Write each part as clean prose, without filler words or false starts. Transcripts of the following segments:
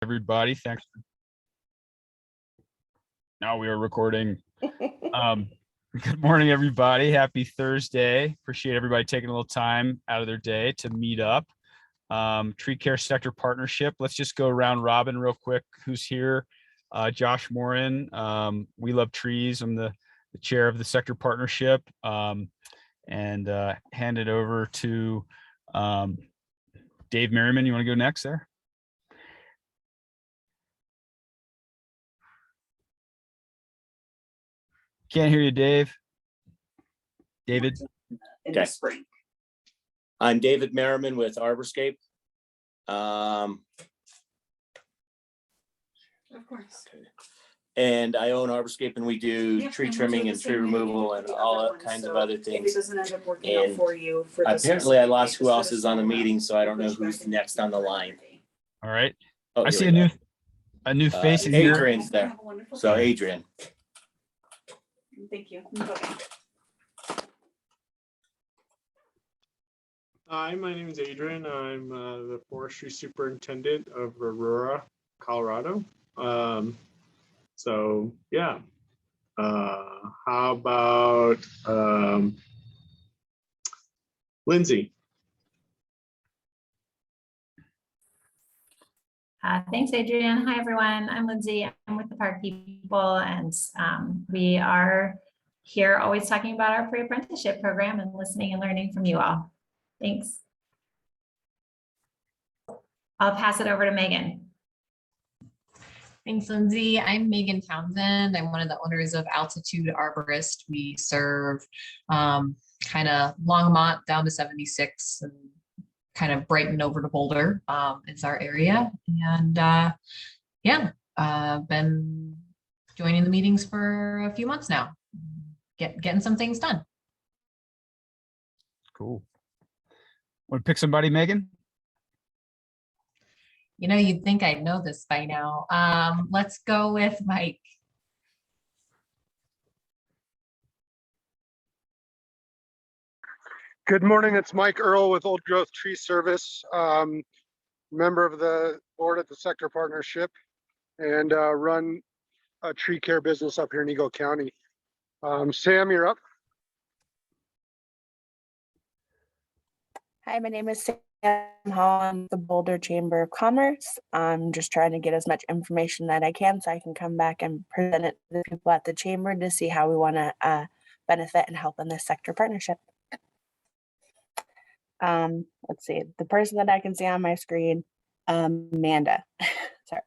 Everybody. Thanks. Now we are recording. Good morning, everybody. Happy Thursday. Appreciate everybody taking a little time out of their day to meet up. Tree Care Sector Partnership. Let's just go round robin real quick. Who's here? Josh Morin. We Love Trees. I'm the chair of the Sector Partnership. And hand it over to Dave Merriman. You want to go next there? Can't hear you, Dave. David. Okay. I'm David Merriman with Arborist. Of course. And I own Arborist, and we do tree trimming and tree removal and all kinds of other things. If it doesn't end up working out for you, for this Apparently I lost who else is on the meeting, so I don't know who's next on the line. All right. Oh, I here see we a new face in here. Adrian's there. So Adrian. Thank you. Hi, my name is Adrian. I'm the forestry superintendent of Aurora, Colorado. So yeah, how about Lindsay? Thanks, Adrian. Hi, everyone. I'm Lindsay. I'm with the Park People, and we are here always talking about our pre-apprenticeship program and listening and learning from you all. Thanks. I'll pass it over to Megan. Thanks, Lindsay. I'm Megan Townsend. I'm one of the owners of Altitude Arborist. We serve kind of Longmont down to 76 and kind of Brighton over to Boulder is our area. And yeah, been joining the meetings for a few months now, getting some things done. Cool. Want to pick somebody, Megan? You know, you'd think I'd know this by now. Let's go with Mike. Good morning, it's Mike Earl with Old Growth Tree Service, member of the board at the Sector Partnership, and run a tree care business up here in Eagle County. Sam, you're up. Hi, my name is Sam Hall. I'm the Boulder Chamber of Commerce. I'm just trying to get as much information that I can so I can come back and present it to the people at the chamber to see how we want to benefit and help in this sector partnership. Let's see, the person that I can see on my screen, Amanda. Sorry.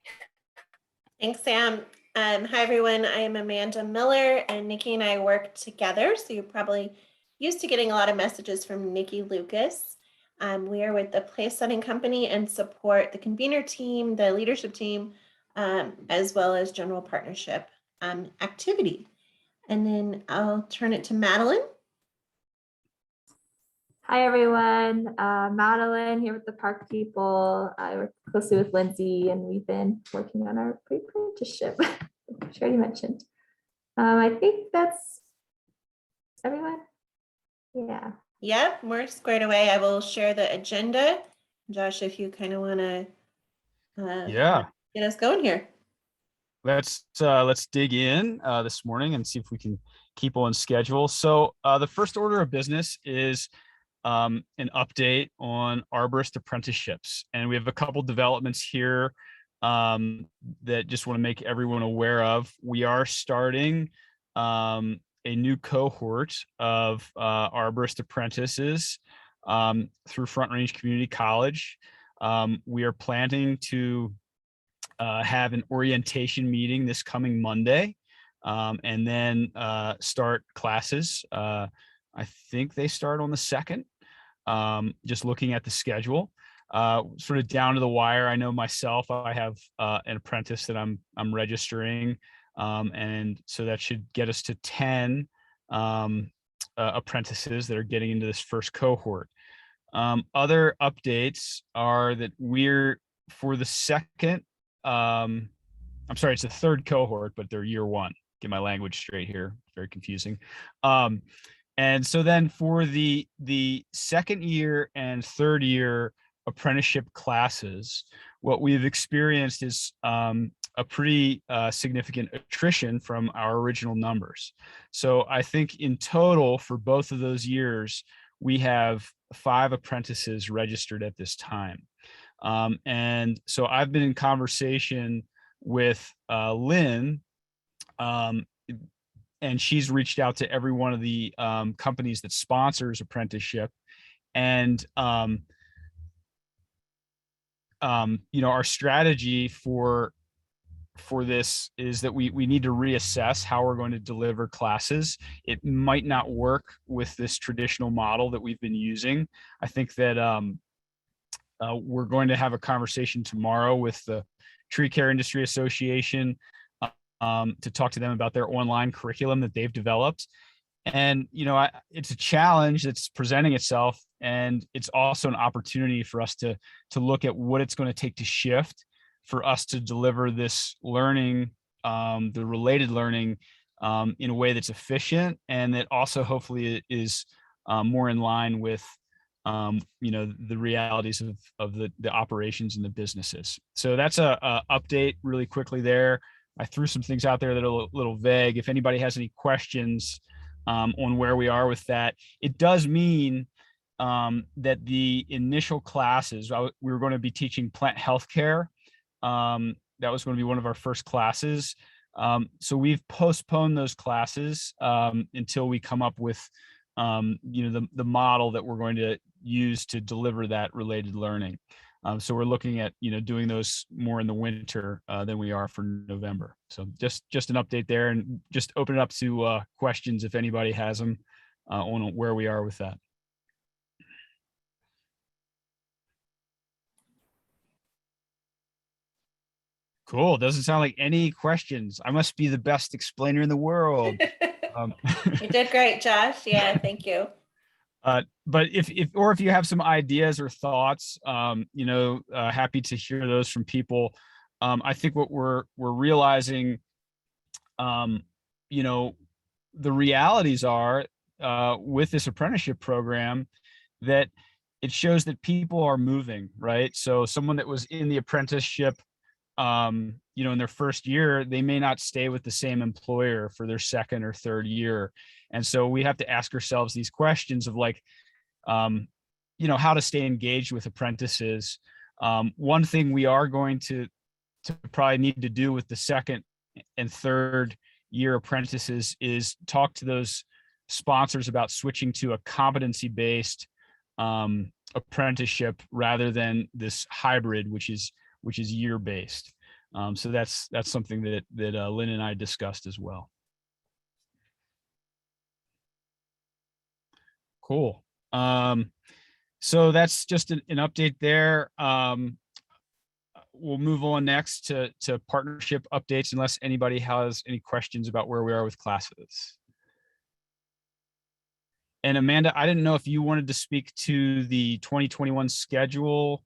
Thanks, Sam. Hi, everyone. I am Amanda Miller, and Nikki and I work together. So you're probably used to getting a lot of messages from Nikki Lucas. We are with the Place Setting Company and support the convener team, the leadership team, as well as general partnership activity. And then I'll turn it to Madeline. Hi, everyone. Madeline here with the Park People. I work closely with Lindsay, and we've been working on our pre-apprenticeship, which I already mentioned. I think that's everyone. Yeah. Yep, we're squared away. I will share the agenda. Josh, if you kind of want to get us going here. Let's dig in this morning and see if we can keep on schedule. So the first order of business is an update on arborist apprenticeships, and we have a couple developments here that just want to make everyone aware of. We are starting a new cohort of arborist apprentices through Front Range Community College. We are planning to have an orientation meeting this coming Monday, and then start classes. I think they start on the 2nd. Just looking at the schedule, sort of down to the wire. I know myself, I have an apprentice that I'm registering, and so that should get us to 10 apprentices that are getting into this first cohort. Other updates are that we're for the second, I'm sorry, it's the third cohort, but they're year one. Get my language straight here. Very confusing. And so then for the second year and third year apprenticeship classes, what we've experienced is a pretty significant attrition from our original numbers. So I think in total for both of those years, we have 5 apprentices registered at this time. And so I've been in conversation with Lynn, and she's reached out to every one of the companies that sponsors apprenticeship. And our strategy for this is that we need to reassess how we're going to deliver classes. It might not work with this traditional model that we've been using. I think that we're going to have a conversation tomorrow with the Tree Care Industry Association to talk to them about their online curriculum that they've developed. And, it's a challenge that's presenting itself, and it's also an opportunity for us to look at what it's going to take to shift for us to deliver this learning, the related learning, in a way that's efficient and that also hopefully is more in line with, the realities of the operations and the businesses. So that's a update really quickly there. I threw some things out there that are a little vague. If anybody has any questions on where we are with that, it does mean that the initial classes, we were going to be teaching plant health care. That was going to be one of our first classes. So we've postponed those classes until we come up with, the model that we're going to use to deliver that related learning. So we're looking at, doing those more in the winter than we are for November. So just an update there, and just open it up to questions if anybody has them on where we are with that. Cool. Doesn't sound like any questions. I must be the best explainer in the world. You did great, Josh. Yeah, thank you. But if you have some ideas or thoughts, happy to hear those from people. I think what we're realizing, the realities are with this apprenticeship program that it shows that people are moving, right? So someone that was in the apprenticeship, in their first year, they may not stay with the same employer for their second or third year. And so we have to ask ourselves these questions of like, how to stay engaged with apprentices. One thing we are going to probably need to do with the second and third year apprentices is talk to those sponsors about switching to a competency-based apprenticeship rather than this hybrid, which is year-based. So that's something that Lynn and I discussed as well. Cool. So that's just an update there. We'll move on next to partnership updates, unless anybody has any questions about where we are with classes. And Amanda, I didn't know if you wanted to speak to the 2021 schedule.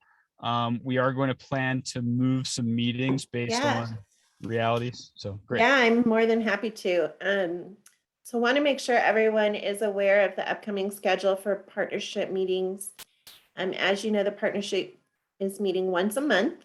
We are going to plan to move some meetings based on realities. So great. Yeah, I'm more than happy to. So want to make sure everyone is aware of the upcoming schedule for partnership meetings. As you know, the partnership is meeting once a month.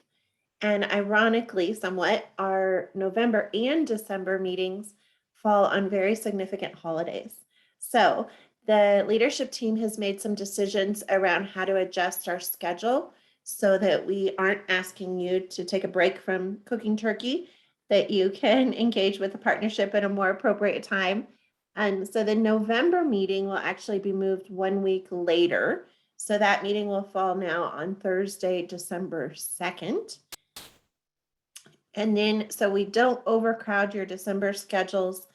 And ironically, somewhat, our November and December meetings fall on very significant holidays. So the leadership team has made some decisions around how to adjust our schedule so that we aren't asking you to take a break from cooking turkey, that you can engage with the partnership at a more appropriate time. And so the November meeting will actually be moved 1 week later. So that meeting will fall now on Thursday, December 2nd. And then, so we don't overcrowd your December schedules,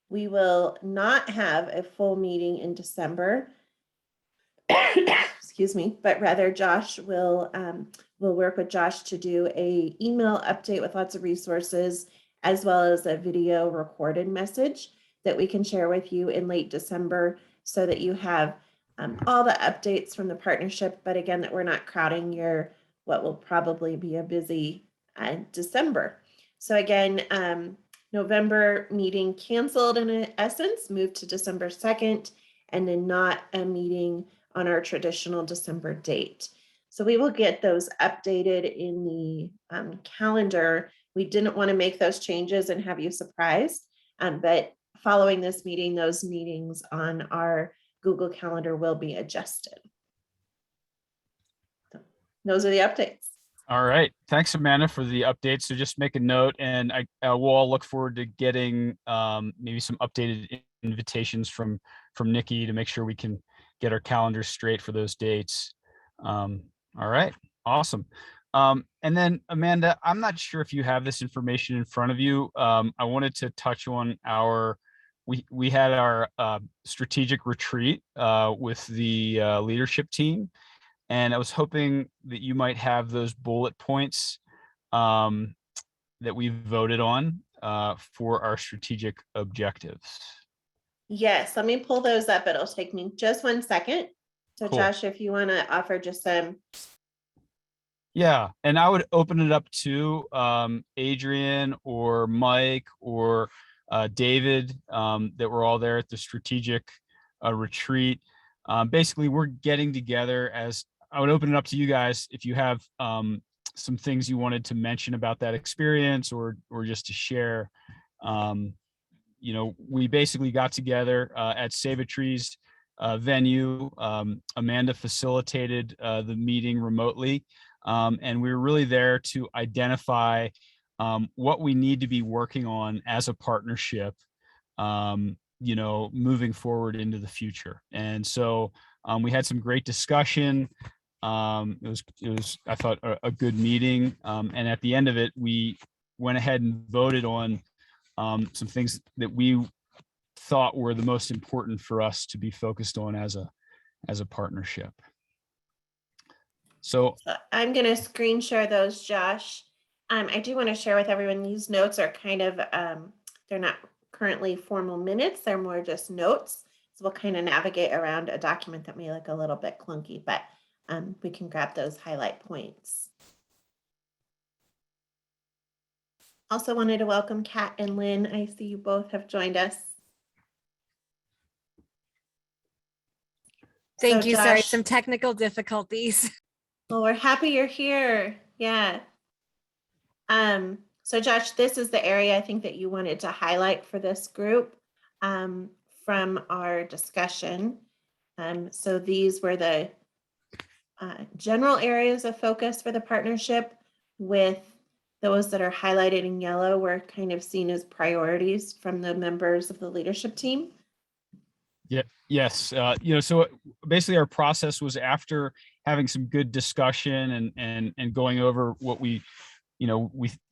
we will not have a full meeting in December. Excuse me, but rather Josh will work with Josh to do a email update with lots of resources, as well as a video recorded message that we can share with you in late December, so that you have all the updates from the partnership, but again, that we're not crowding your what will probably be a busy December. So again, November meeting canceled in essence, moved to December 2nd, and then not a meeting on our traditional December date. So we will get those updated in the calendar. We didn't want to make those changes and have you surprised, but following this meeting, those meetings on our Google Calendar will be adjusted. So those are the updates. All right. Thanks, Amanda, for the update. So just make a note, and we'll all look forward to getting maybe some updated invitations from Nikki to make sure we can get our calendars straight for those dates. All right. Awesome. And then, Amanda, I'm not sure if you have this information in front of you. I wanted to touch on we had our strategic retreat with the leadership team. And I was hoping that you might have those bullet points that we voted on for our strategic objectives. Yes, let me pull those up. It'll take me just 1 second. So Cool. Josh, if you want to offer just some. Yeah, and I would open it up to Adrian or Mike or David that were all there at the strategic retreat. Basically, we're getting together as I would open it up to you guys if you have some things you wanted to mention about that experience or just to share. You know, we basically got together at Save a Tree's venue. Amanda facilitated the meeting remotely, and we were really there to identify what we need to be working on as a partnership, you know, moving forward into the future. And so we had some great discussion. It was I thought a good meeting, and at the end of it we went ahead and voted on some things that we thought were the most important for us to be focused on as a partnership. So I'm going to screen share those, Josh. I do want to share with everyone, these notes are kind of they're not currently formal minutes, they're more just notes. So we'll kind of navigate around a document that may look a little bit clunky, but we can grab those highlight points. Also wanted to welcome Kat and Lynn. I see you both have joined us. Thank So you. Sorry, Josh, some technical difficulties. well, we're happy you're here. Yeah. So Josh, this is the area I think that you wanted to highlight for this group from our discussion. So these were the general areas of focus for the partnership, with those that are highlighted in yellow were kind of seen as priorities from the members of the leadership team. yeah, yes, you know, so basically our process was after having some good discussion and going over what we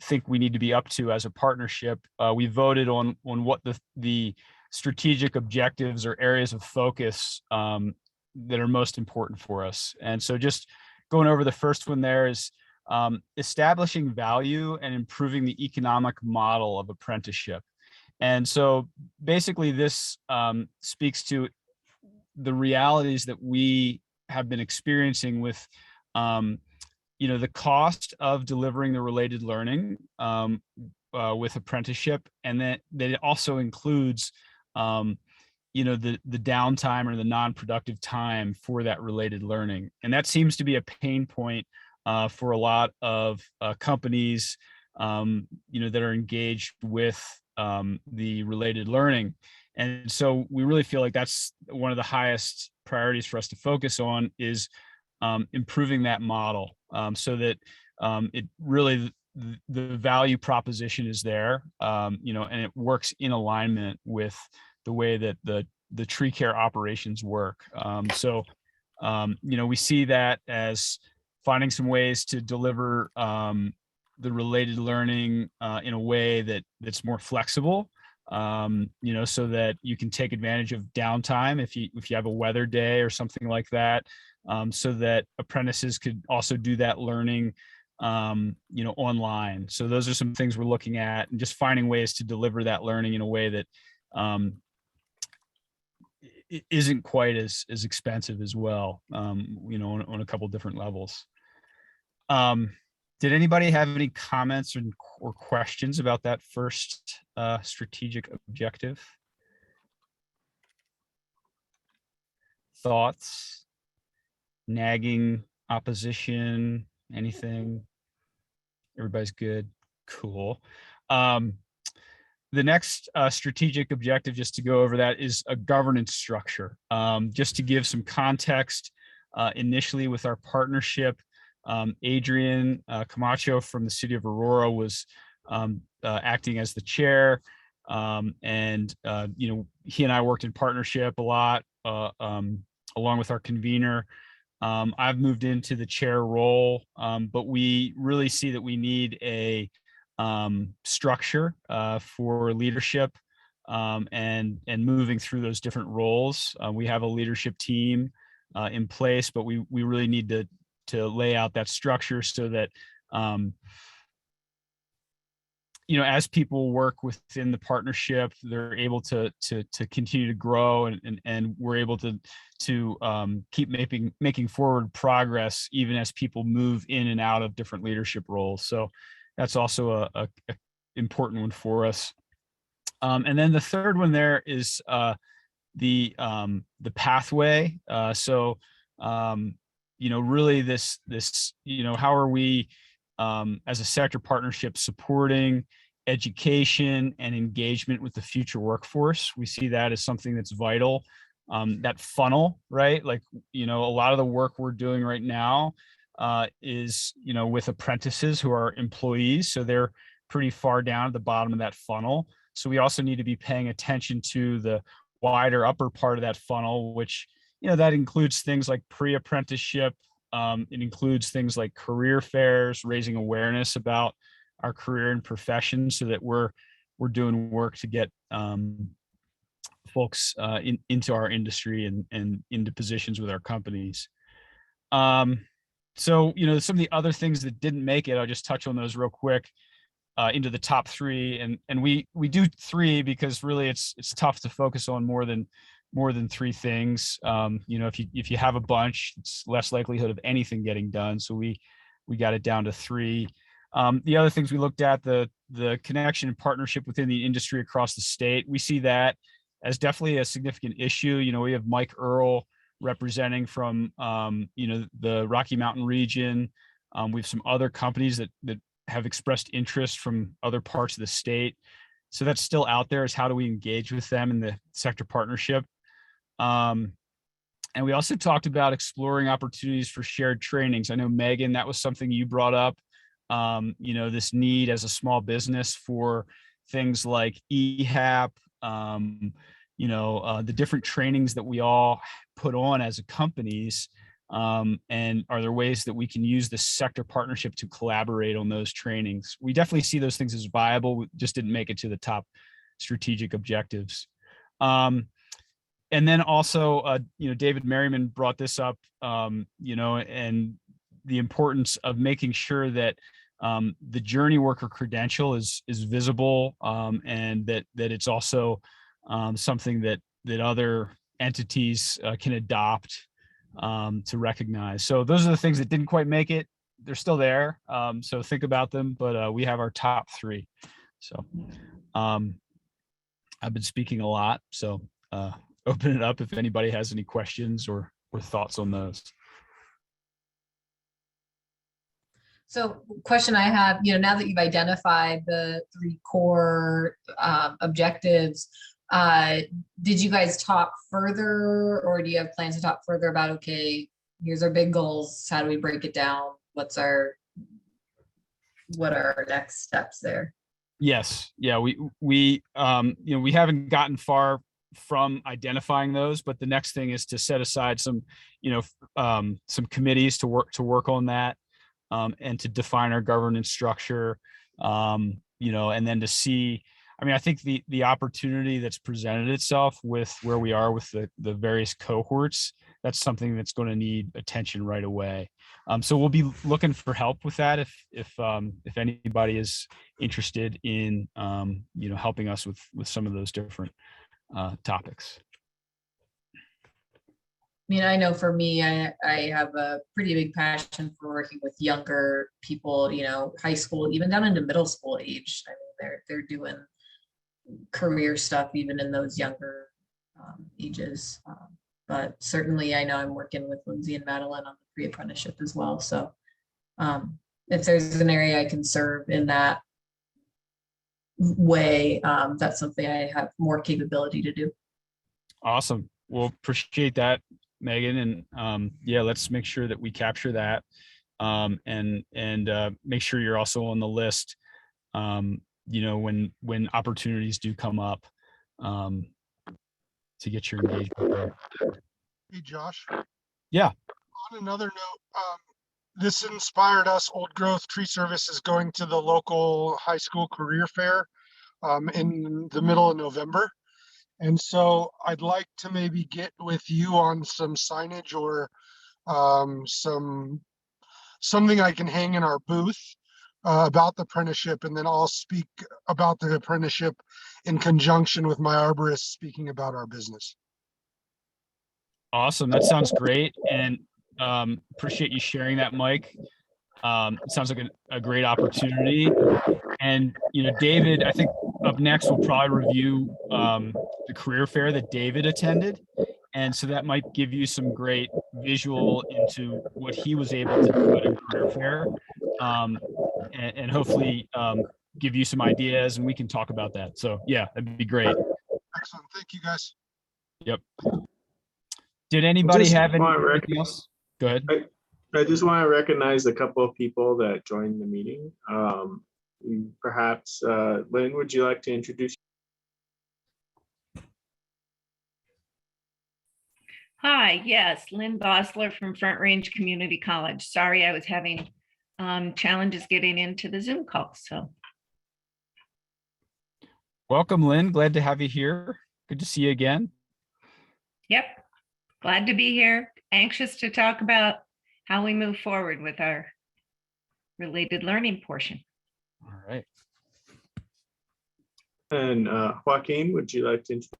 think we need to be up to as a partnership. We voted on what the strategic objectives or areas of focus that are most important for us. And so just going over the first one there is establishing value and improving the economic model of apprenticeship. And so basically this speaks to the realities that we have been experiencing with the cost of delivering the related learning with apprenticeship, and that it also includes the downtime or the non-productive time for that related learning. And that seems to be a pain point for a lot of companies that are engaged with the related learning. And so we really feel like that's one of the highest priorities for us to focus on, is improving that model so that it really, the value proposition is there, and it works in alignment with the way that the tree care operations work. We see that as finding some ways to deliver the related learning in a way that's more flexible, so that you can take advantage of downtime if you have a weather day or something like that, so that apprentices could also do that learning online. So those are some things we're looking at, and just finding ways to deliver that learning in a way that it isn't quite as expensive as well, on a couple different levels. Did anybody have any comments or questions about that first strategic objective? Thoughts, nagging opposition, anything? Everybody's good. Cool. The next strategic objective, just to go over that, is a governance structure. Just to give some context, initially with our partnership, Adrian Camacho from the city of Aurora was acting as the chair. And he and I worked in partnership a lot, along with our convener. I've moved into the chair role, but we really see that we need a structure for leadership, and moving through those different roles. We have a leadership team in place, but we really need to lay out that structure so that as people work within the partnership, they're able to continue to grow, and we're able to keep making forward progress even as people move in and out of different leadership roles. So that's also a important one for us. And then the third one there is the pathway. Really this how are we as a sector partnership supporting education and engagement with the future workforce? We see that as something that's vital. That funnel, right? Like, a lot of the work we're doing right now is, with apprentices who are employees. So they're pretty far down at the bottom of that funnel. So we also need to be paying attention to the wider upper part of that funnel, which, that includes things like pre-apprenticeship. It includes things like career fairs, raising awareness about our career and profession, so that we're doing work to get folks into our industry and into positions with our companies. So, some of the other things that didn't make it, I'll just touch on those real quick, into the top three. And we do three because really it's tough to focus on more than three things. If you have a bunch, it's less likelihood of anything getting done. So we got it down to three. The other things we looked at, the connection and partnership within the industry across the state, we see that as definitely a significant issue. We have Mike Earl representing from the Rocky Mountain region. We have some other companies that have expressed interest from other parts of the state. So that's still out there, is how do we engage with them in the sector partnership? And we also talked about exploring opportunities for shared trainings. I know, Megan, that was something you brought up, this need as a small business for things like EHAP, the different trainings that we all put on as companies. And are there ways that we can use the sector partnership to collaborate on those trainings? We definitely see those things as viable. We just didn't make it to the top strategic objectives. And then also, David Merriman brought this up, and the importance of making sure that the journey worker credential is visible, and that it's also something that other entities can adopt to recognize. So those are the things that didn't quite make it. They're still there. So think about them, but we have our top three. So I've been speaking a lot, so open it up if anybody has any questions or thoughts on those. So question I have, now that you've identified the three core objectives, did you guys talk further, or do you have plans to talk further about, okay, here's our big goals, how do we break it down? What are our next steps there? Yes. Yeah. We haven't gotten far from identifying those, but the next thing is to set aside some committees to work on that, and to define our governance structure, and then to see, I think the opportunity that's presented itself with where we are with the various cohorts, that's something that's going to need attention right away. So we'll be looking for help with that if anybody is interested in helping us with some of those different topics. I know for me, I have a pretty big passion for working with younger people, high school, even down into middle school age. They're doing career stuff even in those younger ages. But certainly I know I'm working with Lindsay and Madeline on the pre-apprenticeship as well. So if there's an area I can serve in that way, that's something I have more capability to do. Awesome. Well, appreciate that, Megan. And yeah, let's make sure that we capture that and make sure you're also on the list, when opportunities do come up to get your engagement there. Hey, Josh. Yeah. On another note, this inspired us. Old Growth Tree Service is going to the local high school career fair in the middle of November. And so I'd like to maybe get with you on some signage or something I can hang in our booth about the apprenticeship, and then I'll speak about the apprenticeship in conjunction with my arborist speaking about our business. Awesome. That sounds great. And appreciate you sharing that, Mike. It sounds like a great opportunity. And, David, I think up next, we'll probably review the career fair that David attended. And so that might give you some great visual into what he was able to do at a career fair, and hopefully give you some ideas, and we can talk about that. So yeah, that'd be great. Excellent. Thank you, guys. Yep. Did anybody Just have want to anything else? Go ahead. I just want to recognize a couple of people that joined the meeting. Perhaps, Lynn, would you like to introduce? Hi, yes, Lynn Bossler from Front Range Community College. Sorry, I was having challenges getting into the Zoom call, so. Welcome, Lynn. Glad to have you here. Good to see you again. Yep, glad to be here. Anxious to talk about how we move forward with our related learning portion. All right. And Joaquin, would you like to introduce?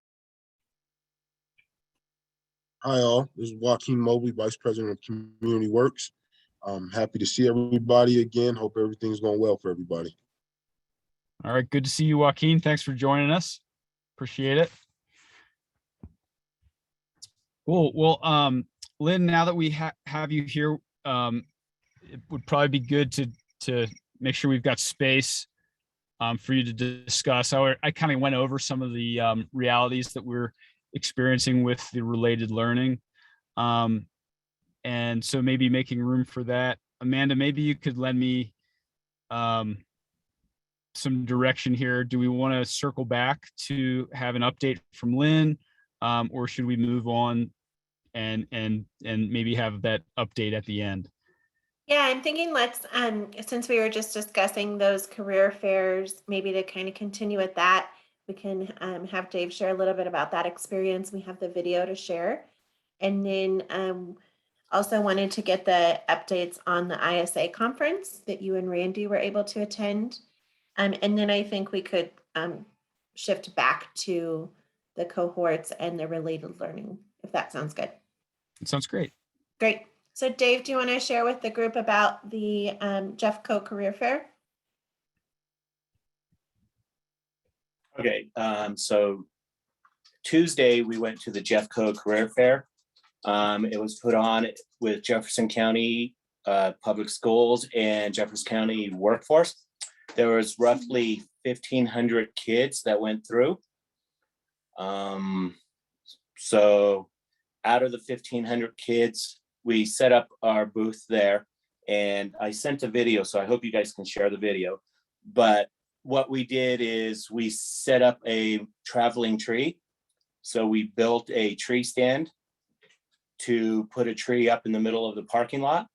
Hi all, this is Joaquin Mobley, Vice President of Community Works. I'm happy to see everybody again. Hope everything's going well for everybody. All right, good to see you, Joaquin. Thanks for joining us. Appreciate it. Cool. Well, Lynn, now that we have you here, it would probably be good to make sure we've got space for you to discuss. I kind of went over some of the realities that we're experiencing with the related learning. And so maybe making room for that. Amanda, maybe you could lend me some direction here. Do we want to circle back to have an update from Lynn, or should we move on and maybe have that update at the end? Yeah, I'm thinking let's, since we were just discussing those career fairs, maybe to kind of continue with that, we can have Dave share a little bit about that experience. We have the video to share. And then also wanted to get the updates on the ISA conference that you and Randy were able to attend. And then I think we could shift back to the cohorts and the related learning, if that sounds good. It sounds great. Great. So Dave, do you want to share with the group about the Jeffco Career Fair? Okay, so Tuesday we went to the Jeffco Career Fair. It was put on with Jefferson County Public Schools and Jefferson County Workforce. There was roughly 1,500 kids that went through. So out of the 1,500 kids, we set up our booth there, and I sent a video, so I hope you guys can share the video. But what we did is we set up a traveling tree. So we built a tree stand to put a tree up in the middle of the parking lot.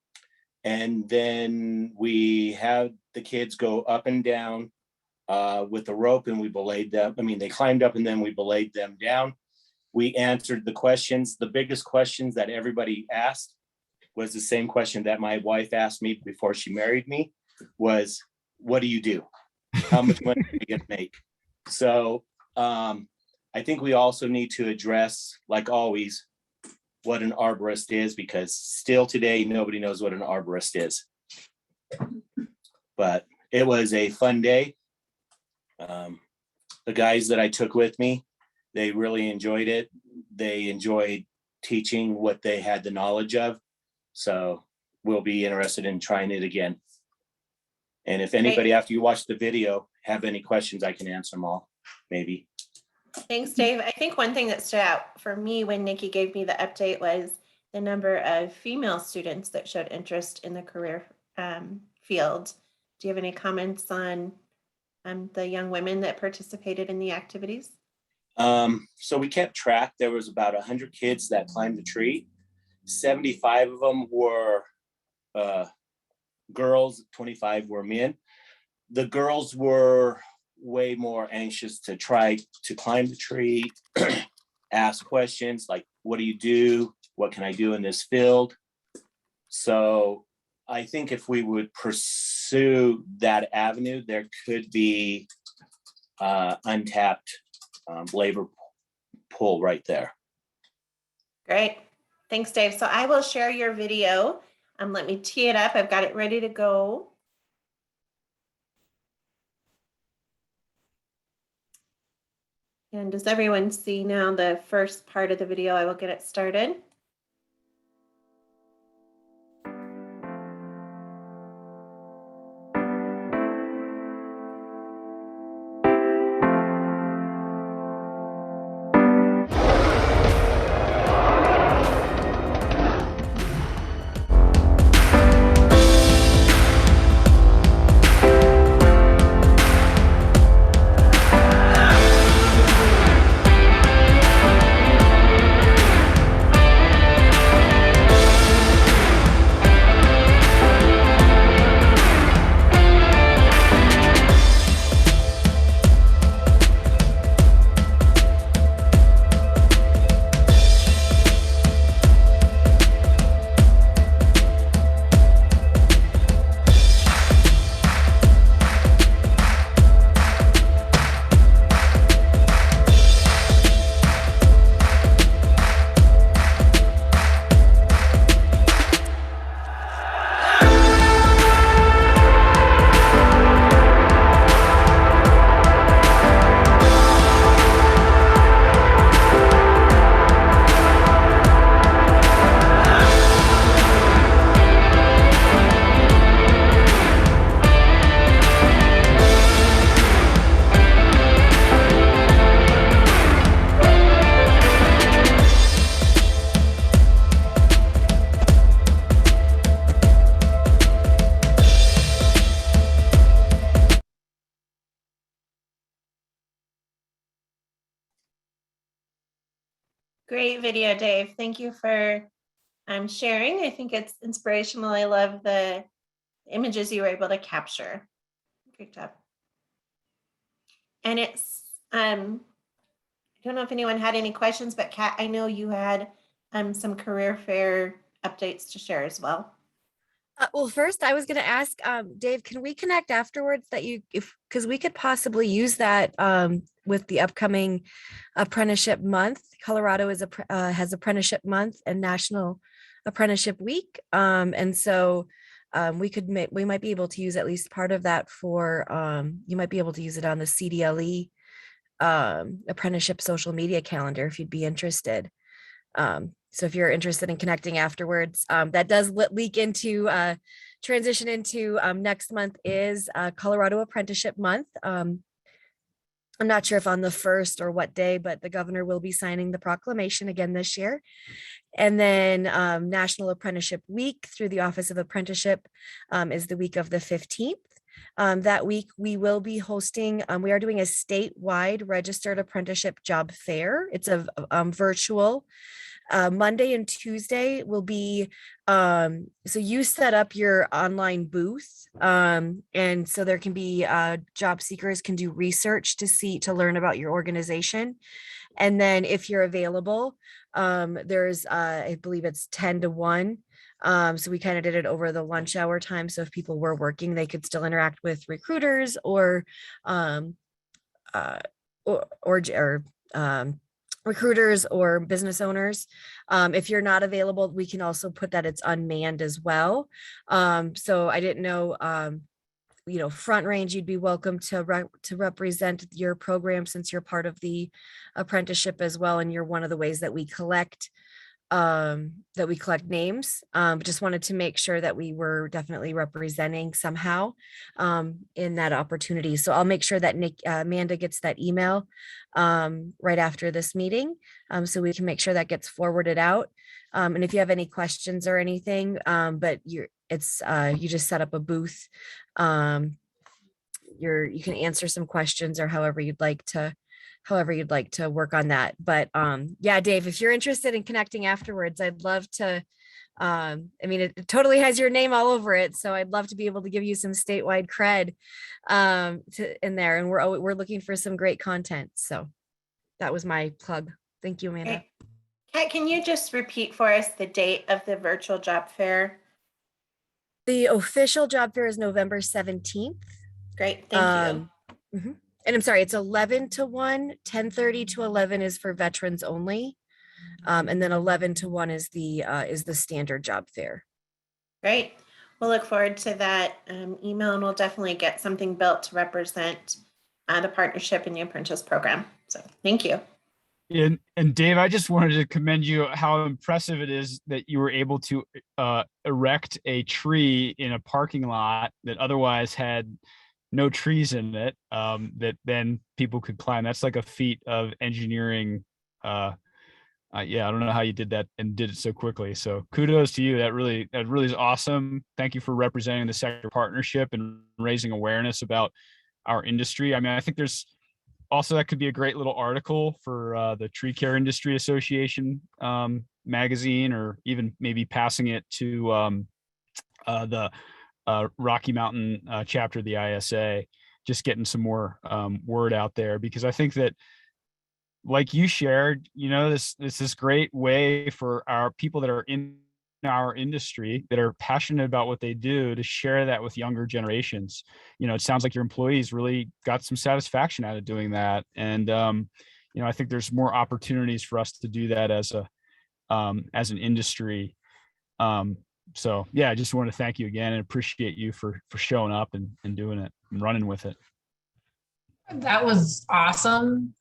And then we had the kids go up and down with the rope, and we belayed them. I mean, they climbed up and then we belayed them down. We answered the questions. The biggest questions that everybody asked was the same question that my wife asked me before she married me was, what do you do? How much money are you gonna make? So I think we also need to address, like always, what an arborist is, because still today, nobody knows what an arborist is. But it was a fun day. The guys that I took with me, they really enjoyed it. They enjoyed teaching what they had the knowledge of. So we'll be interested in trying it again. And if anybody, after you watch the video, have any questions, I can answer them all, maybe. Thanks, Dave. I think one thing that stood out for me when Nikki gave me the update was the number of female students that showed interest in the career field. Do you have any comments on the young women that participated in the activities? So we kept track. There was about 100 kids that climbed the tree. 75 of them were girls, 25 were men. The girls were way more anxious to try to climb the tree, ask questions like, what do you do? What can I do in this field? So I think if we would pursue that avenue, there could be untapped labor pool right there. Great. Thanks, Dave. So I will share your video. Let me tee it up. I've got it ready to go. And does everyone see now the first part of the video? I will get it started. Great video, Dave. Thank you for sharing. I think it's inspirational. I love the images you were able to capture. Great job. And it's, I don't know if anyone had any questions, but Kat, I know you had some career fair updates to share as well. Well, first I was going to ask, Dave, can we connect afterwards that because we could possibly use that with the upcoming apprenticeship month. Colorado has apprenticeship month and National Apprenticeship Week. And so we might be able to use at least part of that for, you might be able to use it on the CDLE apprenticeship social media calendar if you'd be interested. So if you're interested in connecting afterwards, that does leak into transition into next month is Colorado Apprenticeship Month. I'm not sure if on the 1st or what day, but the governor will be signing the proclamation again this year. And then National Apprenticeship Week through the Office of Apprenticeship is the week of the 15th. That week we will be hosting, we are doing a statewide registered apprenticeship job fair. It's a virtual. Monday and Tuesday will be, so you set up your online booth, and so there can be job seekers can do research to learn about your organization. And then if you're available, there's I believe it's 10 to 1. So we kind of did it over the lunch hour time. So if people were working, they could still interact with recruiters or recruiters or business owners. If you're not available, we can also put that it's unmanned as well. So I didn't know, Front Range, you'd be welcome to represent your program since you're part of the apprenticeship as well. And you're one of the ways that we collect that we collect names. Just wanted to make sure that we were definitely representing somehow in that opportunity. So I'll make sure that Amanda gets that email right after this meeting, so we can make sure that gets forwarded out. And if you have any questions or anything, but you just set up a booth. You can answer some questions or however you'd like to work on that. But yeah, Dave, if you're interested in connecting afterwards, I'd love to. I mean, it totally has your name all over it, so I'd love to be able to give you some statewide cred in there. And we're looking for some great content. So that was my plug. Thank you, Amanda. Great. Kat, can you just repeat for us the date of the virtual job fair? The official job fair is November 17th. Great, thank you. Mhm. And I'm sorry, it's 11 to 1, 10:30 to 11 is for veterans only. And then 11 to 1 is the standard job fair. Great. We'll look forward to that email, and we'll definitely get something built to represent the partnership in the apprentice program. So thank you. And Dave, I just wanted to commend you how impressive it is that you were able to erect a tree in a parking lot that otherwise had no trees in it, that then people could climb. That's like a feat of engineering. Yeah, I don't know how you did that and did it so quickly. So kudos to you. That really is awesome. Thank you for representing the sector partnership and raising awareness about our industry. I mean, I think there's also, that could be a great little article for the Tree Care Industry Association magazine, or even maybe passing it to the Rocky Mountain chapter of the ISA, just getting some more word out there, because I think that, like you shared, this great way for our people that are in our industry that are passionate about what they do to share that with younger generations. It sounds like your employees really got some satisfaction out of doing that. And, I think there's more opportunities for us to do that as an industry. So yeah, I just want to thank you again and appreciate you for showing up and doing it and running with it. That was awesome.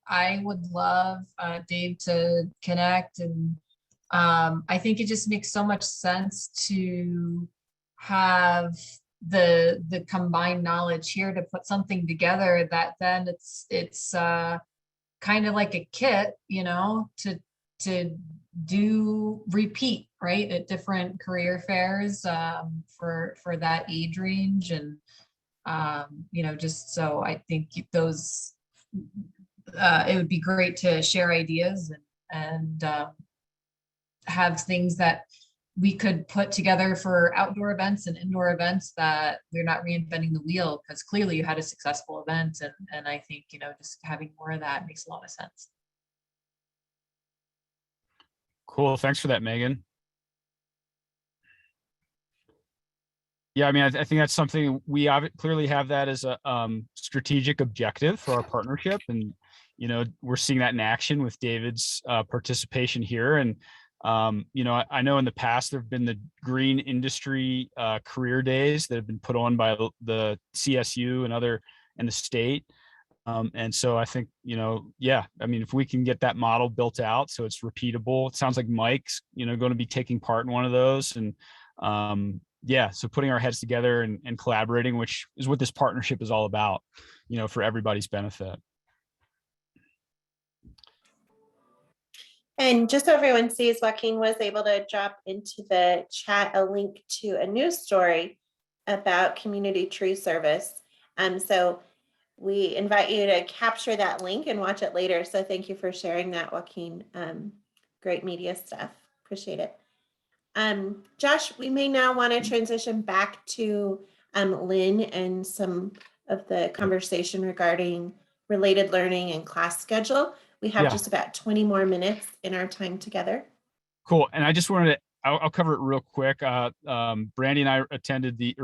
I would love Dave to connect, and I think it just makes so much sense to have the combined knowledge here to put something together that then it's kind of like a kit, to do repeat, right, at different career fairs for that age range. And just so I think those it would be great to share ideas and have things that we could put together for outdoor events and indoor events, that we're not reinventing the wheel, because clearly you had a successful event, and I think just having more of that makes a lot of sense. Cool. Thanks for that, Megan. Yeah, I mean, I think that's something we clearly have that as a strategic objective for our partnership. And, we're seeing that in action with David's participation here. And, I know in the past, there have been the green industry career days that have been put on by the CSU and the state. And so I think, yeah, I mean, if we can get that model built out so it's repeatable, it sounds like Mike's, going to be taking part in one of those. And yeah, so putting our heads together and collaborating, which is what this partnership is all about, for everybody's benefit. And just so everyone sees, Joaquin was able to drop into the chat a link to a news story about community tree service. So we invite you to capture that link and watch it later. So thank you for sharing that, Joaquin. Great media stuff. Appreciate it. Josh, we may now want to transition back to Lynn and some of the conversation regarding related learning and class schedule. We have just about 20 more minutes in our time together. Cool. And I just wanted to, I'll cover it real quick. Randy and I attended the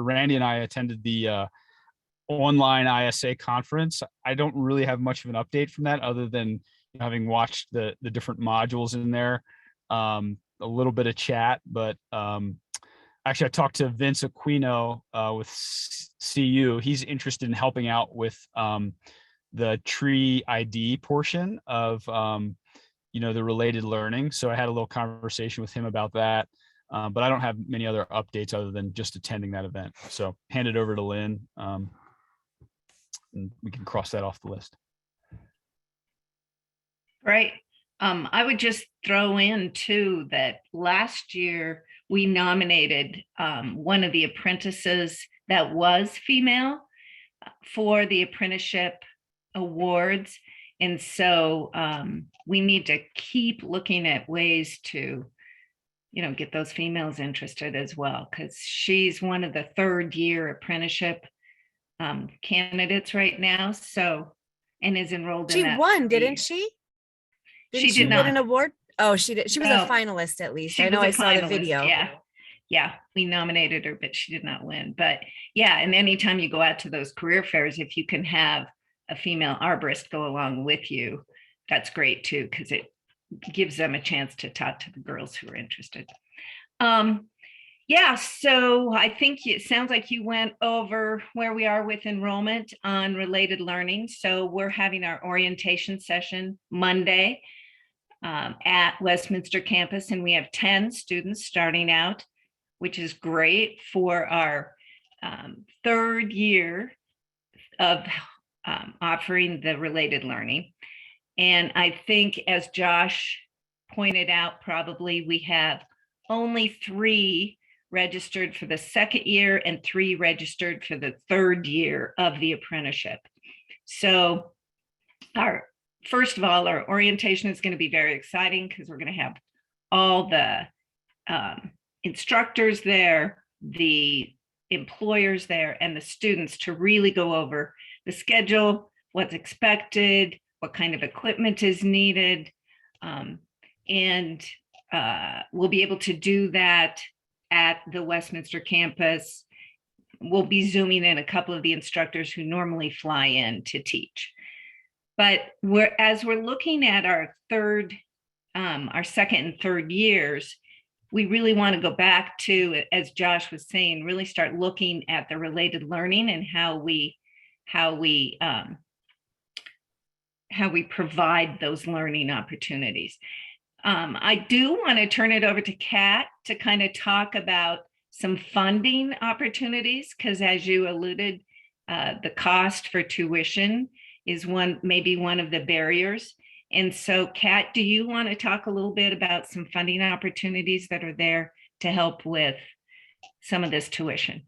online ISA conference. I don't really have much of an update from that other than having watched the different modules in there, a little bit of chat, but actually I talked to Vince Aquino with CU. He's interested in helping out with the tree ID portion of the related learning. So I had a little conversation with him about that. But I don't have many other updates other than just attending that event. So hand it over to Lynn, and we can cross that off the list. Right. I would just throw in too that last year we nominated one of the apprentices that was female for the apprenticeship awards. And so we need to keep looking at ways to get those females interested as well, because she's one of the third-year apprenticeship candidates right now. So, and is enrolled in She that. won, didn't she? She Did did not win an award? Oh, she did. She was No. a finalist at least. She I know was I a saw the finalist, video. Yeah, we nominated her, but she did not win. But yeah, and anytime you go out to those career fairs, if you can have a female arborist go along with you, that's great too, because it gives them a chance to talk to the girls who are interested. Yeah, so I think it sounds like you went over where we are with enrollment on related learning. So we're having our orientation session Monday at Westminster campus, and we have 10 students starting out, which is great for our third year of offering the related learning. And I think, as Josh pointed out, probably we have only 3 registered for the second year and 3 registered for the third year of the apprenticeship. So first of all, our orientation is going to be very exciting because we're going to have all the instructors there, the employers there, and the students to really go over the schedule, what's expected, what kind of equipment is needed. And we'll be able to do that at the Westminster campus. We'll be Zooming in a couple of the instructors who normally fly in to teach. But as we're looking at our second and third years, we really want to go back to, as Josh was saying, really start looking at the related learning and how we provide those learning opportunities. I do want to turn it over to Kat to kind of talk about some funding opportunities, because as you alluded, the cost for tuition is maybe one of the barriers. And so, Kat, do you want to talk a little bit about some funding opportunities that are there to help with some of this tuition?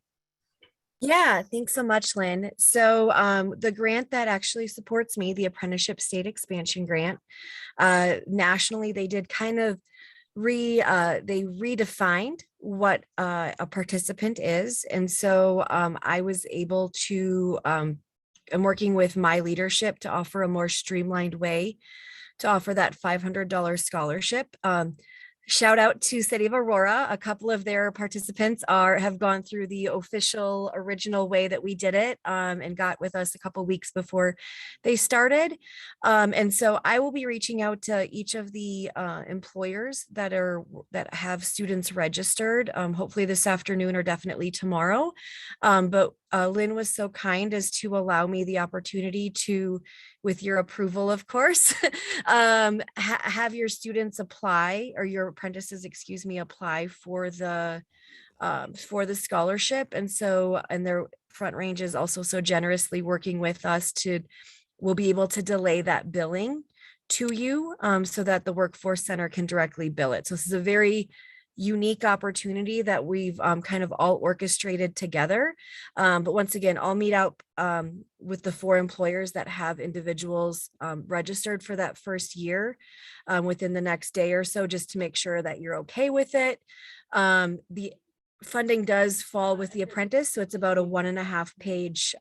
Yeah, thanks so much, Lynn. So the grant that actually supports me, the Apprenticeship State Expansion Grant, nationally, they did kind of they redefined what a participant is. And so I was able to, I'm working with my leadership to offer a more streamlined way to offer that $500 scholarship. Shout out to City of Aurora. A couple of their participants have gone through the official original way that we did it, and got with us a couple weeks before they started. And so I will be reaching out to each of the employers that have students registered, hopefully this afternoon or definitely tomorrow. But Lynn was so kind as to allow me the opportunity to, with your approval, of course, have your students apply, or your apprentices, excuse me, apply for the scholarship. And so, and their Front Range is also so generously working with us we'll be able to delay that billing to you, so that the Workforce Center can directly bill it. So this is a very unique opportunity that we've kind of all orchestrated together. But once again, I'll meet out with the 4 employers that have individuals registered for that first year within the next day or so, just to make sure that you're okay with it. The funding does fall with the apprentice, so it's about a 1.5 page,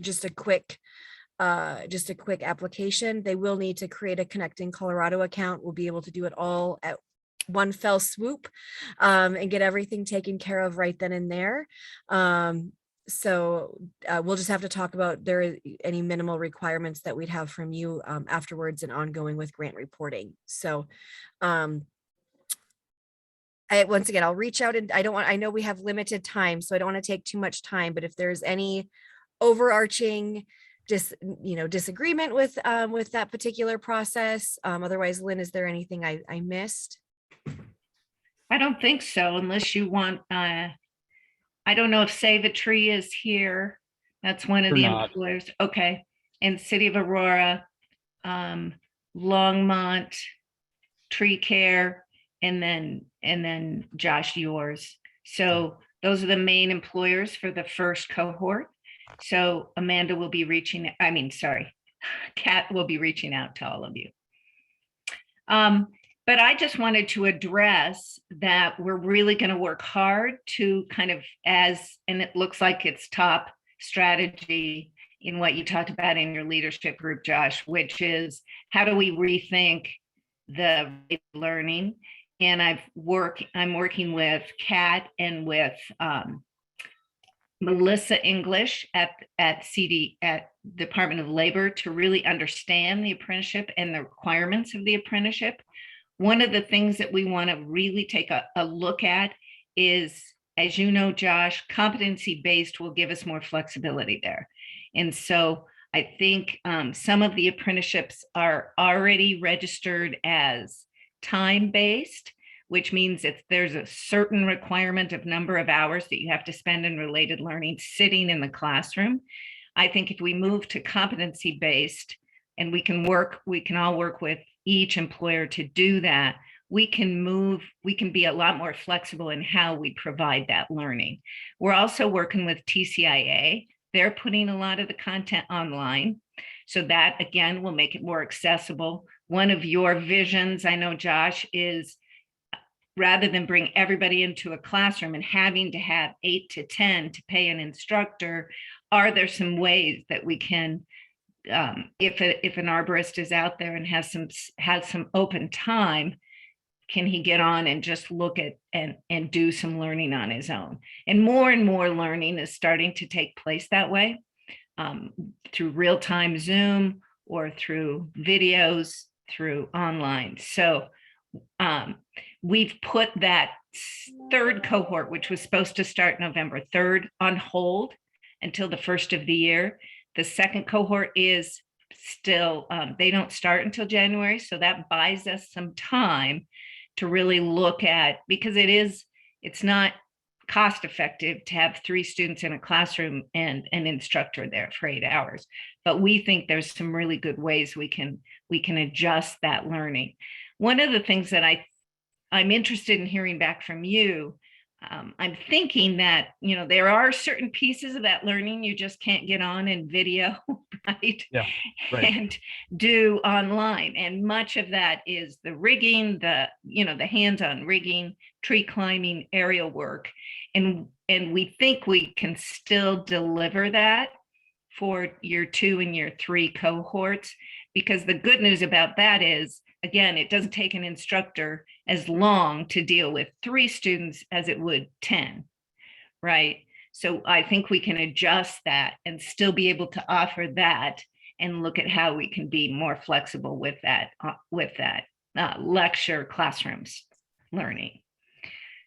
just a quick application. They will need to create a Connecting Colorado account. We'll be able to do it all at one fell swoop, and get everything taken care of right then and there. So we'll just have to talk about any minimal requirements that we'd have from you afterwards and ongoing with grant reporting. So once again, I'll reach out, and I know we have limited time, so I don't want to take too much time, but if there's any overarching disagreement with that particular process. Otherwise, Lynn, is there anything I missed? I don't think so, unless you want, I don't know if Save a Tree is here. That's one of They're the not. employers. Okay. And City of Aurora, Longmont, Tree Care, and then Josh, yours. So those are the main employers for the first cohort. So Amanda will be Kat will be reaching out to all of you. But I just wanted to address that we're really going to work hard to kind of and it looks like it's top strategy in what you talked about in your leadership group, Josh, which is how do we rethink the learning? And I'm working with Kat and with Melissa English at Department of Labor to really understand the apprenticeship and the requirements of the apprenticeship. One of the things that we want to really take a look at is, as you know, Josh, competency-based will give us more flexibility there. And so I think some of the apprenticeships are already registered as time-based, which means if there's a certain requirement of number of hours that you have to spend in related learning sitting in the classroom. I think if we move to competency-based and we can all work with each employer to do that, we can be a lot more flexible in how we provide that learning. We're also working with TCIA. They're putting a lot of the content online. So that, again, will make it more accessible. One of your visions, I know, Josh, is rather than bring everybody into a classroom and having to have 8 to 10 to pay an instructor, are there some ways that we can, if an arborist is out there and has some open time, can he get on and just look at and do some learning on his own? And more learning is starting to take place that way, through real-time Zoom or through videos, through online. So we've put that third cohort, which was supposed to start November 3rd, on hold until the first of the year. The second cohort is still, they don't start until January. So that buys us some time to really look at, because it's not cost effective to have 3 students in a classroom and an instructor there for 8 hours. But we think there's some really good ways we can adjust that learning. One of the things that I'm interested in hearing back from you, I'm thinking that, there are certain pieces of that learning you just can't get on in video, right? Yeah, right. And do online. And much of that is the rigging, the hands-on rigging, tree climbing, aerial work. And we think we can still deliver that for year 2 and year 3 cohorts, because the good news about that is, again, it doesn't take an instructor as long to deal with 3 students as it would 10, right? So I think we can adjust that and still be able to offer that and look at how we can be more flexible with that lecture classrooms learning.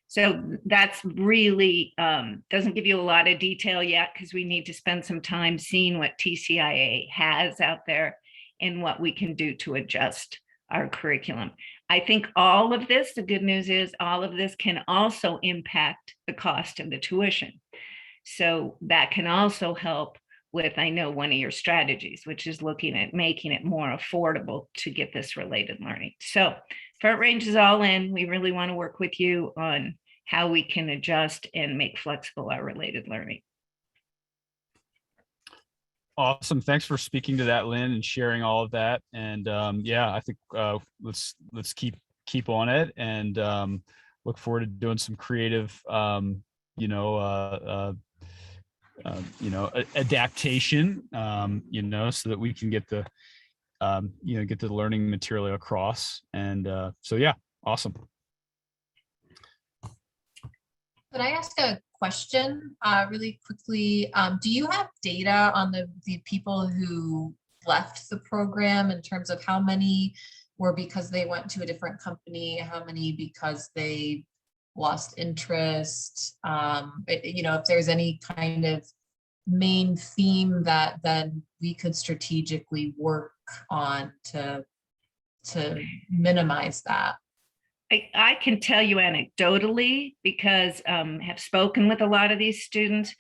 So that's really, doesn't give you a lot of detail yet, because we need to spend some time seeing what TCIA has out there and what we can do to adjust our curriculum. I think all of this, the good news is all of this can also impact the cost of the tuition. So that can also help with, I know, one of your strategies, which is looking at making it more affordable to get this related learning. So Front Range is all in. We really want to work with you on how we can adjust and make flexible our related learning. Awesome. Thanks for speaking to that, Lynn, and sharing all of that. And yeah, I think let's keep on it, and look forward to doing some creative, adaptation, so that we can get the, get the learning material across. And so, yeah, awesome. Could I ask a question really quickly? Do you have data on the people who left the program in terms of how many were because they went to a different company, how many because they lost interest? If there's any kind of main theme that then we could strategically work on to minimize that? I can tell you anecdotally, because have spoken with a lot of these students,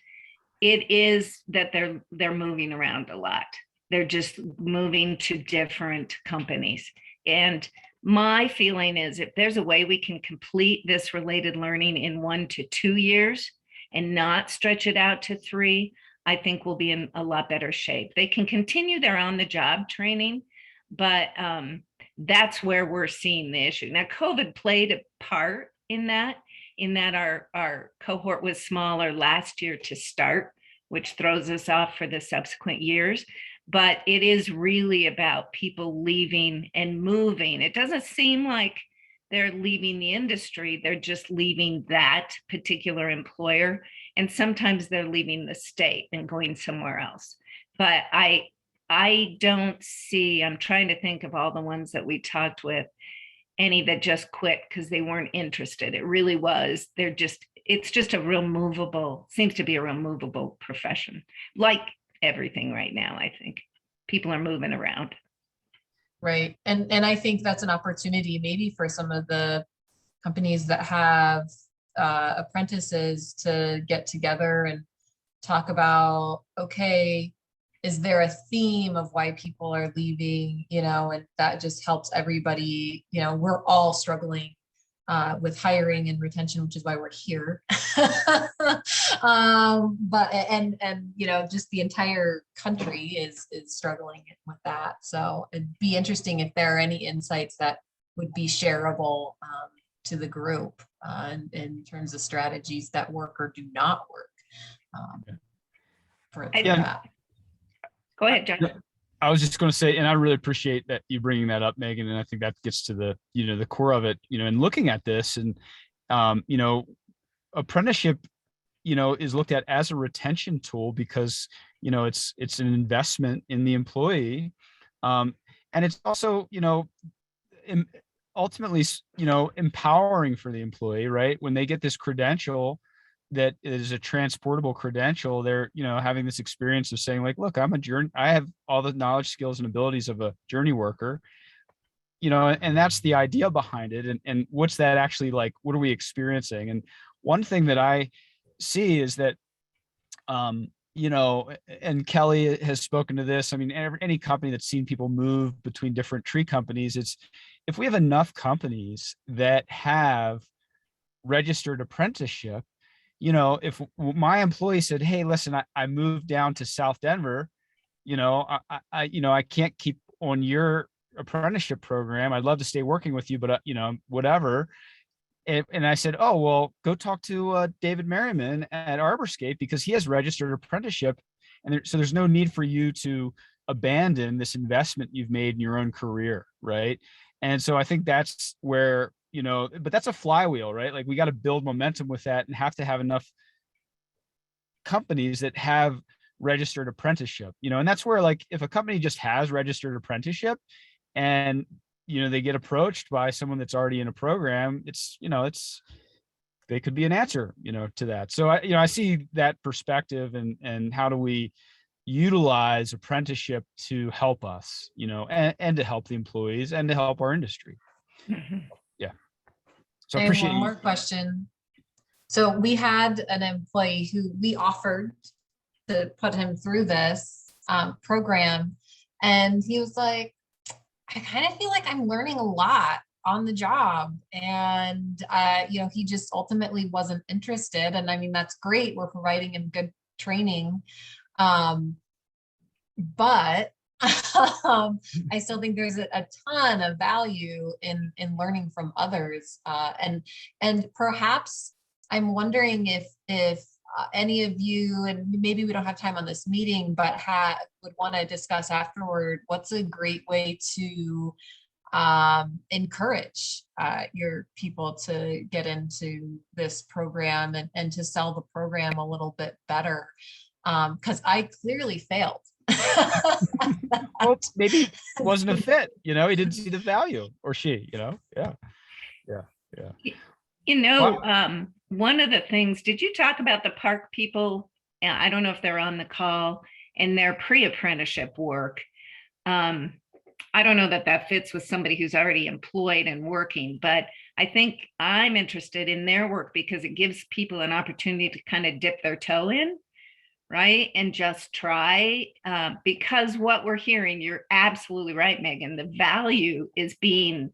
it is that they're moving around a lot. They're just moving to different companies. And my feeling is if there's a way we can complete this related learning in 1 to 2 years and not stretch it out to 3, I think we'll be in a lot better shape. They can continue their on-the-job training, but that's where we're seeing the issue. Now, COVID played a part in that our cohort was smaller last year to start, which throws us off for the subsequent years. But it is really about people leaving and moving. It doesn't seem like they're leaving the industry. They're just leaving that particular employer. And sometimes they're leaving the state and going somewhere else. But I don't see, I'm trying to think of all the ones that we talked with, any that just quit because they weren't interested. It really was, it's just a real movable, seems to be a real movable profession. Like everything right now, I think. People are moving around. Right. And I think that's an opportunity maybe for some of the companies that have apprentices to get together and talk about, okay, is there a theme of why people are leaving, and that just helps everybody. We're all struggling with hiring and retention, which is why we're here. But just the entire country is struggling with that. So it'd be interesting if there are any insights that would be shareable to the group in terms of strategies that work or do not work for that. Go ahead, John. I was just going to say, and I really appreciate that you bringing that up, Megan. And I think that gets to the, the core of it, and looking at this and, apprenticeship, is looked at as a retention tool because, it's an investment in the employee. And it's also, ultimately, empowering for the employee, right? When they get this credential that is a transportable credential, they're, having this experience of saying like, look, I have all the knowledge, skills, and abilities of a journey worker, and that's the idea behind it. And what's that actually like? What are we experiencing? And one thing that I see is that, and Kelly has spoken to this. I mean, any company that's seen people move between different tree companies, it's if we have enough companies that have registered apprenticeship, if my employee said, hey, listen, I moved down to South Denver, I can't keep on your apprenticeship program. I'd love to stay working with you, but whatever. And I said, oh, well, go talk to David Merriman at Arborist because he has registered apprenticeship. And so there's no need for you to abandon this investment you've made in your own career. Right. And so I think that's where, but that's a flywheel, right? Like we got to build momentum with that and have to have enough companies that have registered apprenticeship, and that's where like if a company just has registered apprenticeship and, they get approached by someone that's already in a program, they could be an answer, to that. So I see that perspective and how do we utilize apprenticeship to help us, and to help the employees and to help our industry. Mm-hmm. Yeah. So I I have appreciate one more question. So we had an employee who we offered to put him through this program, and he was like, I kind of feel like I'm learning a lot on the job, and he just ultimately wasn't interested. And I mean, that's great. We're providing him good training, but I still think there's a ton of value in learning from others, and perhaps I'm wondering if any of you, and maybe we don't have time on this meeting, but would want to discuss afterward, what's a great way to encourage your people to get into this program and to sell the program a little bit better, because I clearly failed. Well, maybe it wasn't a fit, he didn't see the value, or she, yeah. One of the things, did you talk about the park people and I don't know if they're on the call, and their pre-apprenticeship work. I don't know that that fits with somebody who's already employed and working, but I think I'm interested in their work because it gives people an opportunity to kind of dip their toe in, right? And just try, because what we're hearing, you're absolutely right, Megan, the value is being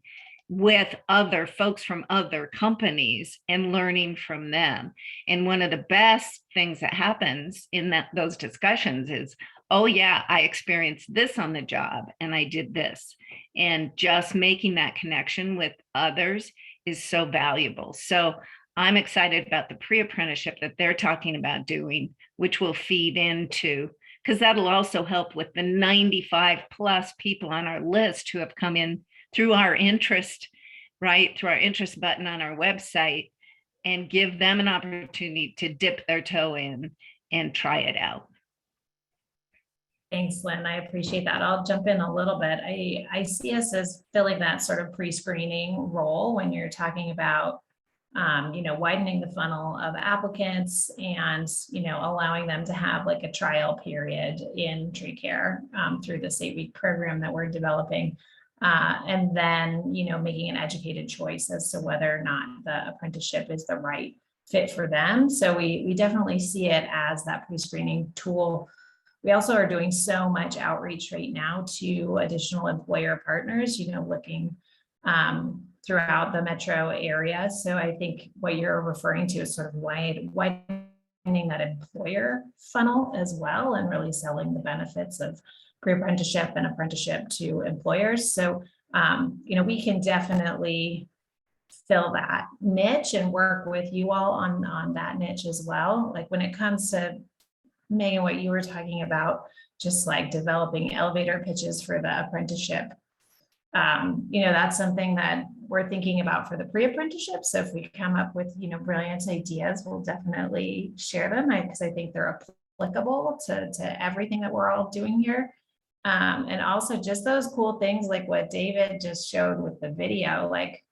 with other folks from other companies and learning from them. And one of the best things that happens in those discussions is, oh yeah, I experienced this on the job and I did this. And just making that connection with others is so valuable. So I'm excited about the pre-apprenticeship that they're talking about doing, which will feed into, because that'll also help with the 95 plus people on our list who have come in through our interest, right? Through our interest button on our website, and give them an opportunity to dip their toe in and try it out. Thanks, Lynn. I appreciate that. I'll jump in a little bit. I see us as filling that sort of pre-screening role when you're talking about, widening the funnel of applicants and, allowing them to have like a trial period in tree care through this 8-week program that we're developing. And then, making an educated choice as to whether or not the apprenticeship is the right fit for them. So we definitely see it as that pre-screening tool. We also are doing so much outreach right now to additional employer partners, looking throughout the metro area. So I think what you're referring to is sort of widening that employer funnel as well, and really selling the benefits of pre-apprenticeship and apprenticeship to employers. So, we can definitely fill that niche and work with you all on that niche as well. Like when it comes to, Megan, what you were talking about, just like developing elevator pitches for the apprenticeship. That's something that we're thinking about for the pre-apprenticeship. So if we come up with, brilliant ideas, we'll definitely share them because I think they're applicable to everything that we're all doing here. And also just those cool things like what David just showed with the video, like,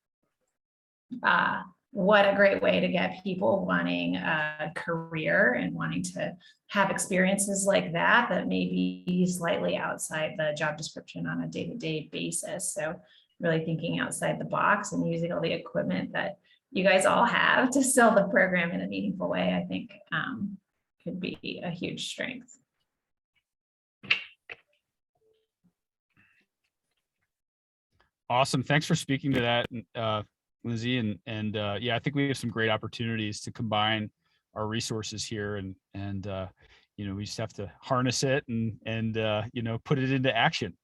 what a great way to get people wanting a career and wanting to have experiences like that may be slightly outside the job description on a day-to-day basis. So really thinking outside the box and using all the equipment that you guys all have to sell the program in a meaningful way, I think could be a huge strength. Awesome. Thanks for speaking to that, Lindsay. And yeah, I think we have some great opportunities to combine our resources here, and we just have to harness it and put it into action.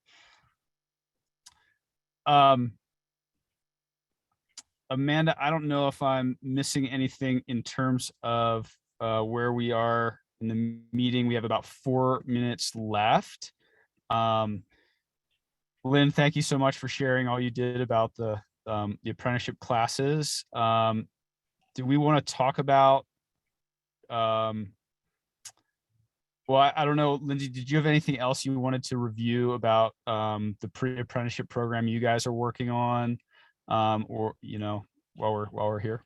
Amanda, I don't know if I'm missing anything in terms of where we are in the meeting. We have about 4 minutes left. Lynn, thank you so much for sharing all you did about the apprenticeship classes. Do we want to talk about, well, I don't know, Lindsay, did you have anything else you wanted to review about the pre-apprenticeship program you guys are working on, or, while we're here?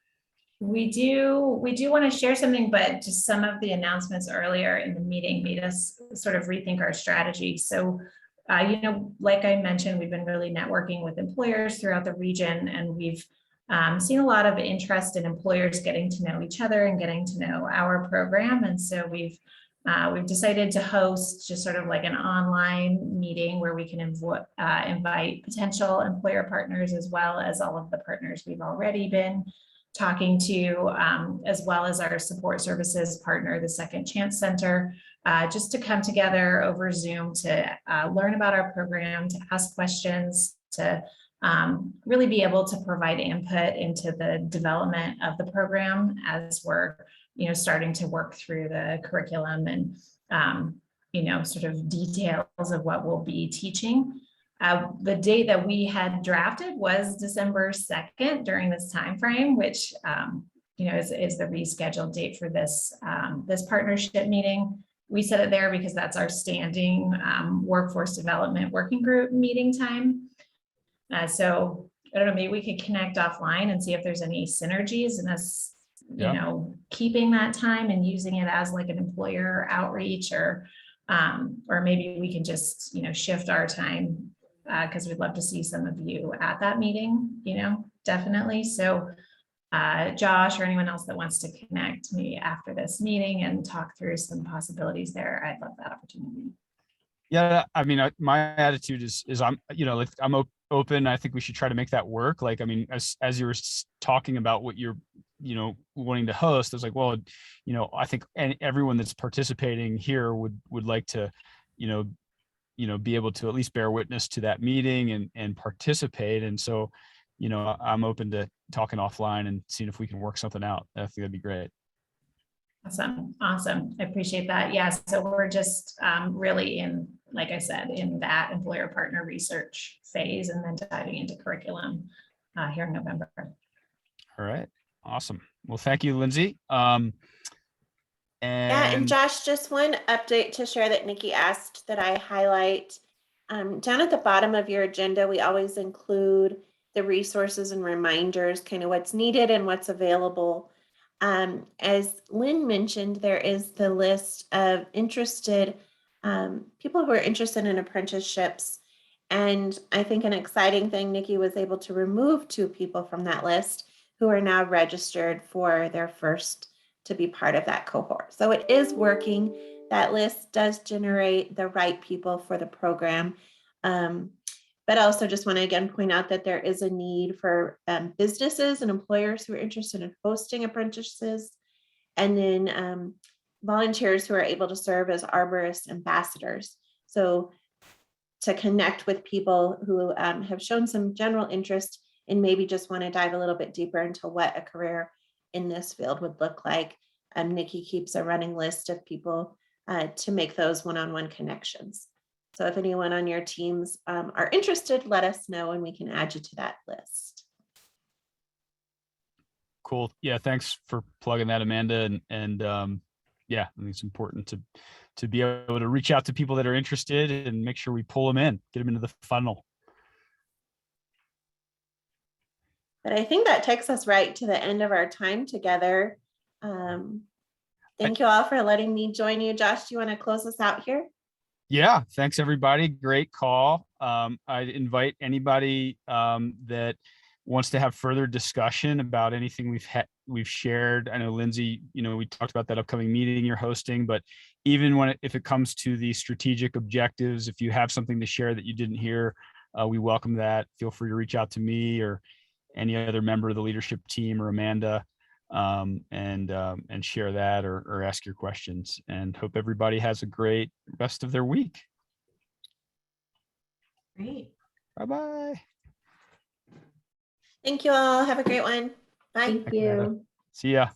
We do want to share something, but just some of the announcements earlier in the meeting made us sort of rethink our strategy. So, like I mentioned, we've been really networking with employers throughout the region, and we've seen a lot of interest in employers getting to know each other and getting to know our program. And so we've decided to host just sort of like an online meeting where we can invite potential employer partners, as well as all of the partners we've already been talking to, as well as our support services partner, the Second Chance Center, just to come together over Zoom to learn about our program, to ask questions, to really be able to provide input into the development of the program as we're, starting to work through the curriculum and, sort of details of what we'll be teaching. The date that we had drafted was December 2nd during this time frame, which is the rescheduled date for this partnership meeting. We set it there because that's our standing workforce development working group meeting time. So I don't know, maybe we could connect offline and see if there's any synergies in us you know, keeping that time and using it as like an employer outreach, or maybe we can just, you know, shift our time, because we'd love to see some of you at that meeting, you know, definitely. So Josh or anyone else that wants to connect me after this meeting and talk through some possibilities there, I'd love that opportunity. Yeah, I mean, my attitude is I'm, you know, like I'm open. I think we should try to make that work. Like, I mean, as you were talking about what you're, you know, wanting to host, I was like, well, you know, I think everyone that's participating here would like to, you know, be able to at least bear witness to that meeting and participate. And so, you know, I'm open to talking offline and seeing if we can work something out. I think that'd be great. Awesome. Awesome. I appreciate that. Yeah. So we're just really in, like I said, in that employer partner research phase, and then diving into curriculum here in November. All right. Awesome. Well, thank you, Lindsay. And Josh, just one update to share that Nikki asked that I highlight. Down at the bottom of your agenda, we always include the resources and reminders, kind of what's needed and what's available. As Lynn mentioned, there is the list of interested people who are interested in apprenticeships. And I think an exciting thing, Nikki was able to remove 2 people from that list who are now registered for their first to be part of that cohort. So it is working. That list does generate the right people for the program. But also just want to again point out that there is a need for businesses and employers who are interested in hosting apprentices, and then volunteers who are able to serve as Arborist ambassadors. So to connect with people who have shown some general interest and maybe just want to dive a little bit deeper into what a career in this field would look like. Nikki keeps a running list of people to make those one-on-one connections. So if anyone on your teams are interested, let us know and we can add you to that list. Cool. Yeah. Thanks for plugging that, Amanda. And yeah, I think it's important to be able to reach out to people that are interested and make sure we pull them in, get them into the funnel. But I think that takes us right to the end of our time together. Thank you all for letting me join you. Josh, do you want to close us out here? Yeah, thanks everybody. Great call. I'd invite anybody that wants to have further discussion about anything we've shared. I know Lindsay, you know, we talked about that upcoming meeting you're hosting, but even if it comes to the strategic objectives, if you have something to share that you didn't hear, we welcome that. Feel free to reach out to me or any other member of the leadership team or Amanda, and share that or ask your questions, and hope everybody has a great rest of their week. Great. Bye-bye. Thank you all. Have a great one. Bye. Thank you. See ya.